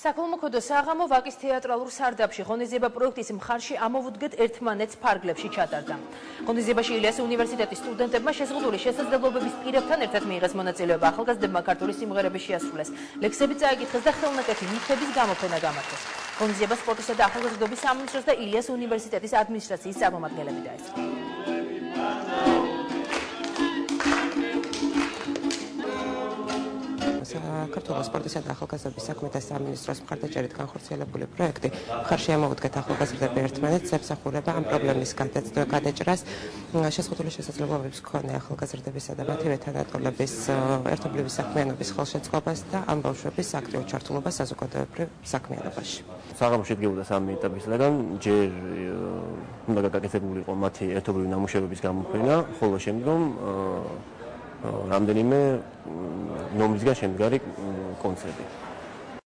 საქველმოქმედო საღამო ვაკის თეატრალურ სარდაფში ღონისძიება პროექტის მხარში ამოვუდგეთ ერთმანეთს ფარგლებში ჩატარდა. ღონისძიებაში ილიას უნივერსიტეტის სტუდენტებმა შეზღუდული შესაძლებლობების პირებთან ერთად მიიღეს მონაწილეობა, ახალგაზრდებმა ქართული სიმღერები შეასრულეს, ლექსები წაიკითხეს და ხელნაკეთი ნივთების გამოფენა გამართეს. ღონისძიება სპორტისა და ახალგაზრდობის სამინისტროს და ილიას უნივერსიტეტის ადმინისტრაციის წარმომადგენლები დაესწრო. საქართველოს სპორტისა და ახალგაზრდობის საქმეთა სამინისტროს მხარდაჭერით განხორციელებული პროექტი მხარში ამოვუდგეთ ახალგაზრდები ერთმანეთს ემსახურება ამ პრობლემის გადაჭრას შეზღუდული შესაძლებლობების მქონე ახალგაზრდებისა და მათივე თანატოლების ერთობლივი საქმიანობის ხელშეწყობას და ამ ბავშვების აქტიურ ჩართულობას საზოგადოებრივ საქმიანობაში. საღამო შედგებოდა 3 ეტაპისგან, ჯერ უნდა გაკეთებულიყო მათი ერთობლივი ნამუშევრების გამოფენა, ხოლო შემდგომ რამდენიმე ნომრისგან შემდგარი კონცერტი.